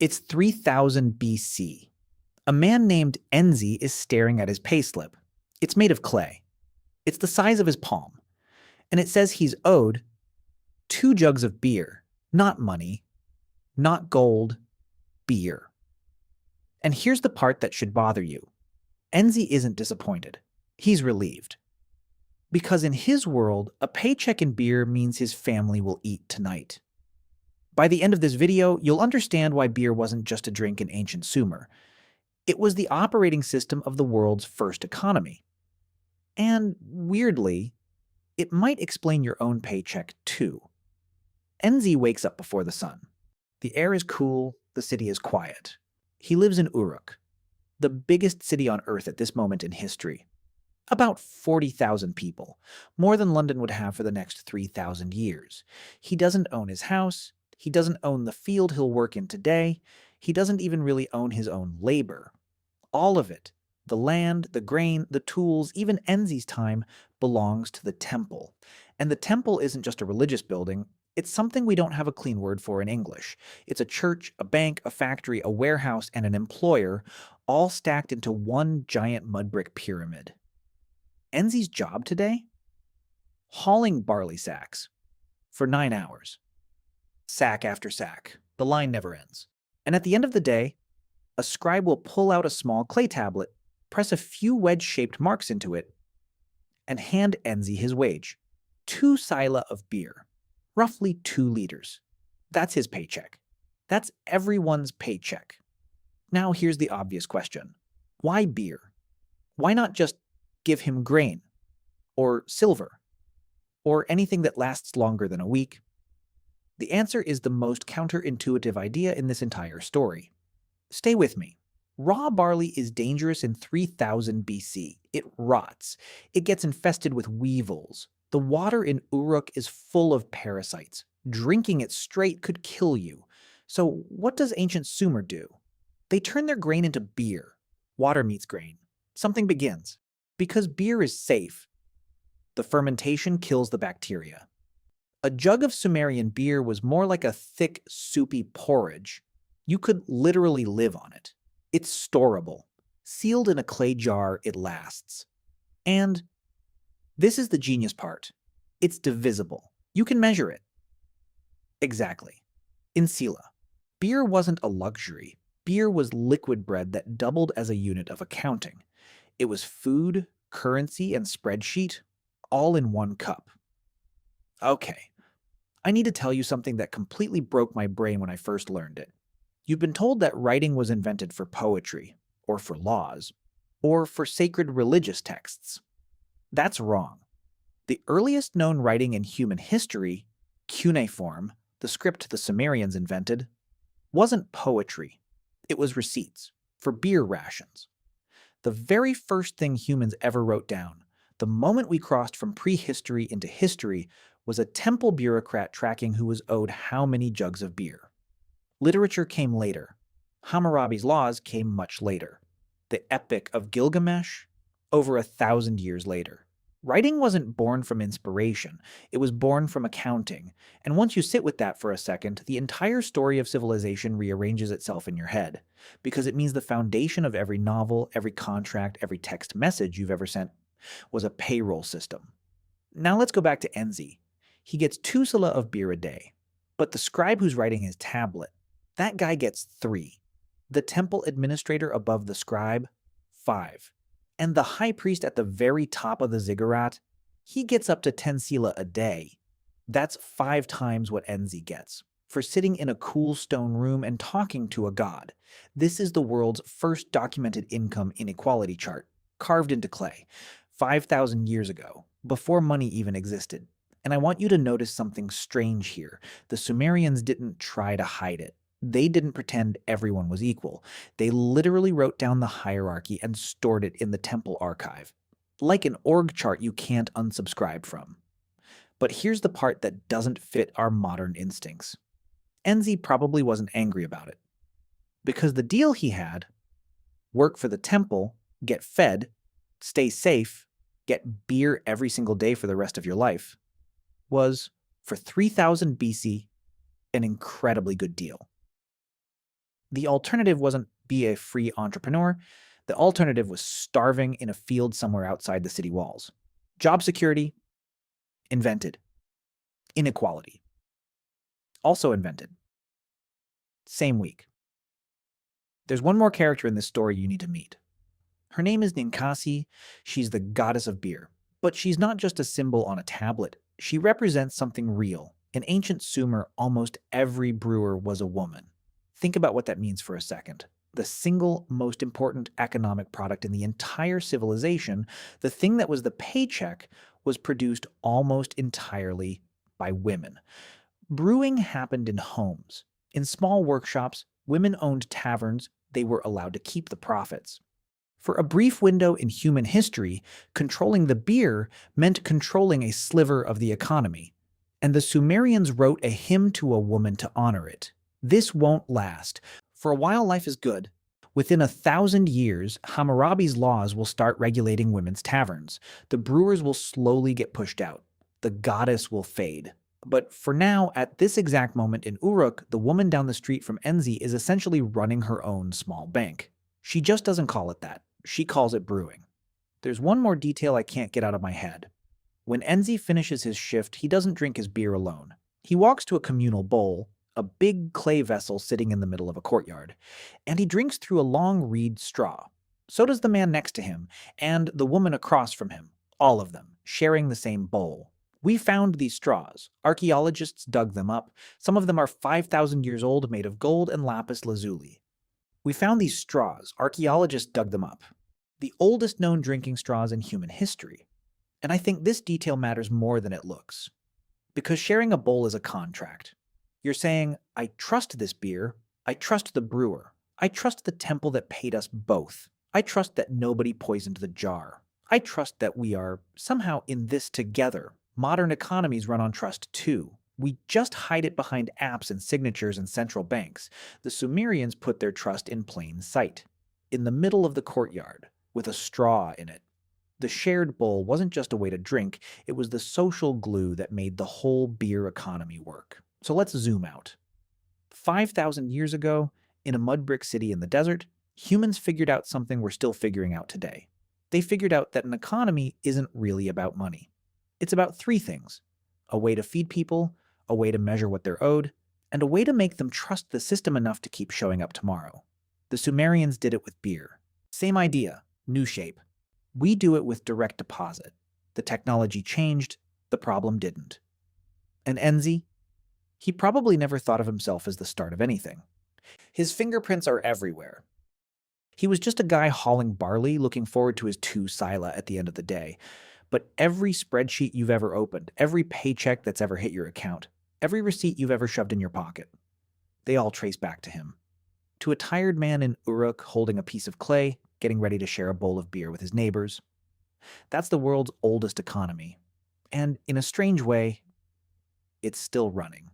It's 3000 BC. A man named Enzi is staring at his payslip. It's made of clay. It's the size of his palm. And it says he's owed 2 jugs of beer. Not money, not gold, beer. And here's the part that should bother you. Enzi isn't disappointed. He's relieved. Because in his world, a paycheck in beer means his family will eat tonight. By the end of this video, you'll understand why beer wasn't just a drink in ancient Sumer. It was the operating system of the world's first economy. And, weirdly, it might explain your own paycheck too. Enzi wakes up before the sun. The air is cool, the city is quiet. He lives in Uruk, the biggest city on Earth at this moment in history. About 40,000 people, more than London would have for the next 3,000 years. He doesn't own his house. He doesn't own the field he'll work in today. He doesn't even really own his own labor. All of it, the land, the grain, the tools, even Enzi's time, belongs to the temple. And the temple isn't just a religious building. It's something we don't have a clean word for in English. It's a church, a bank, a factory, a warehouse, and an employer, all stacked into one giant mud brick pyramid. Enzi's job today? Hauling barley sacks for 9 hours. Sack after sack. The line never ends. And at the end of the day, a scribe will pull out a small clay tablet, press a few wedge-shaped marks into it, and hand Enzi his wage. 2 sila of beer. Roughly 2 liters. That's his paycheck. That's everyone's paycheck. Now here's the obvious question. Why beer? Why not just give him grain? Or silver? Or anything that lasts longer than a week? The answer is the most counterintuitive idea in this entire story. Stay with me. Raw barley is dangerous in 3000 BC. It rots. It gets infested with weevils. The water in Uruk is full of parasites. Drinking it straight could kill you. So what does ancient Sumer do? They turn their grain into beer. Water meets grain. Something begins. Because beer is safe. The fermentation kills the bacteria. A jug of Sumerian beer was more like a thick, soupy porridge. You could literally live on it. It's storable. Sealed in a clay jar, it lasts. And this is the genius part. It's divisible. You can measure it. Exactly. In Sila, beer wasn't a luxury. Beer was liquid bread that doubled as a unit of accounting. It was food, currency, and spreadsheet, all in one cup. Okay, I need to tell you something that completely broke my brain when I first learned it. You've been told that writing was invented for poetry, or for laws, or for sacred religious texts. That's wrong. The earliest known writing in human history, cuneiform, the script the Sumerians invented, wasn't poetry. It was receipts for beer rations. The very first thing humans ever wrote down, the moment we crossed from prehistory into history, was a temple bureaucrat tracking who was owed how many jugs of beer. Literature came later. Hammurabi's laws came much later. The Epic of Gilgamesh, over 1,000 years later. Writing wasn't born from inspiration. It was born from accounting. And once you sit with that for a second, the entire story of civilization rearranges itself in your head. Because it means the foundation of every novel, every contract, every text message you've ever sent was a payroll system. Now let's go back to Enzi. He gets 2 sila of beer a day. But the scribe who's writing his tablet, that guy gets 3. The temple administrator above the scribe, 5. And the high priest at the very top of the ziggurat, he gets up to 10 sila a day. That's 5 times what Enzi gets, for sitting in a cool stone room and talking to a god. This is the world's first documented income inequality chart, carved into clay, 5,000 years ago, before money even existed. And I want you to notice something strange here. The Sumerians didn't try to hide it. They didn't pretend everyone was equal. They literally wrote down the hierarchy and stored it in the temple archive. Like an org chart you can't unsubscribe from. But here's the part that doesn't fit our modern instincts. Enzi probably wasn't angry about it. Because the deal he had, work for the temple, get fed, stay safe, get beer every single day for the rest of your life, was, for 3000 BC, an incredibly good deal. The alternative wasn't be a free entrepreneur. The alternative was starving in a field somewhere outside the city walls. Job security, invented. Inequality, also invented. Same week. There's one more character in this story you need to meet. Her name is Ninkasi. She's the goddess of beer. But she's not just a symbol on a tablet. She represents something real. In ancient Sumer, almost every brewer was a woman. Think about what that means for a second. The single most important economic product in the entire civilization, the thing that was the paycheck, was produced almost entirely by women. Brewing happened in homes. In small workshops, women owned taverns. They were allowed to keep the profits. For a brief window in human history, controlling the beer meant controlling a sliver of the economy, and the Sumerians wrote a hymn to a woman to honor it. This won't last. For a while, life is good. Within 1,000 years, Hammurabi's laws will start regulating women's taverns. The brewers will slowly get pushed out. The goddess will fade. But for now, at this exact moment in Uruk, the woman down the street from Enzi is essentially running her own small bank. She just doesn't call it that. She calls it brewing. There's one more detail I can't get out of my head. When Enzi finishes his shift, he doesn't drink his beer alone. He walks to a communal bowl, a big clay vessel sitting in the middle of a courtyard, and he drinks through a long reed straw. So does the man next to him, and the woman across from him, all of them, sharing the same bowl. We found these straws. Archaeologists dug them up. Some of them are 5,000 years old, made of gold and lapis lazuli. We found these straws. Archaeologists dug them up. The oldest known drinking straws in human history. And I think this detail matters more than it looks. Because sharing a bowl is a contract. You're saying, I trust this beer. I trust the brewer. I trust the temple that paid us both. I trust that nobody poisoned the jar. I trust that we are somehow in this together. Modern economies run on trust too. We just hide it behind apps and signatures and central banks. The Sumerians put their trust in plain sight, in the middle of the courtyard, with a straw in it. The shared bowl wasn't just a way to drink, it was the social glue that made the whole beer economy work. So let's zoom out. 5,000 years ago, in a mud brick city in the desert, humans figured out something we're still figuring out today. They figured out that an economy isn't really about money. It's about three things: a way to feed people, a way to measure what they're owed, and a way to make them trust the system enough to keep showing up tomorrow. The Sumerians did it with beer. Same idea, new shape. We do it with direct deposit. The technology changed, the problem didn't. And Enzi? He probably never thought of himself as the start of anything. His fingerprints are everywhere. He was just a guy hauling barley, looking forward to his 2 sila at the end of the day. But every spreadsheet you've ever opened, every paycheck that's ever hit your account, every receipt you've ever shoved in your pocket, they all trace back to him. To a tired man in Uruk holding a piece of clay, getting ready to share a bowl of beer with his neighbors. That's the world's oldest economy. And in a strange way, it's still running.